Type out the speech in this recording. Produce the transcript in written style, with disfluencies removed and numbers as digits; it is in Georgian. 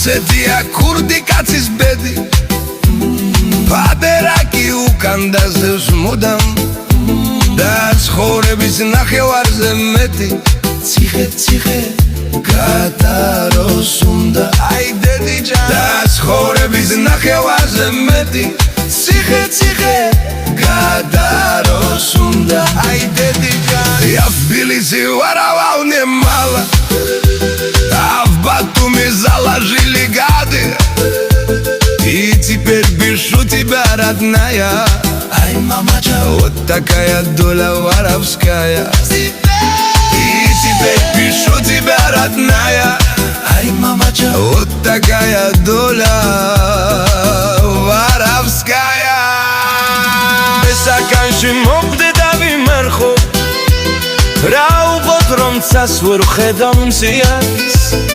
ასეთია ქურდი კაცის ბედი ფადერაკი უკან დაზევს მუდამ და ცხოვრების ნახევარზე მეტი ციხე გადაროს უნდა აი დედიჯან და ცხოვრების ნახევარზე მეტი ციხე გადაროს უნდა აი დედიჯან я в Тбилиси воровал немало а в Батуми заложили гады и теперь пишу тебя, родная ай, мамача, вот такая доля воровская и теперь пишу тебя, родная ай, мамача, вот такая доля воровская Саканში მოვდედა ვიმერხო რა უყოთ რომ ცას ვერ ხედავ მზიარს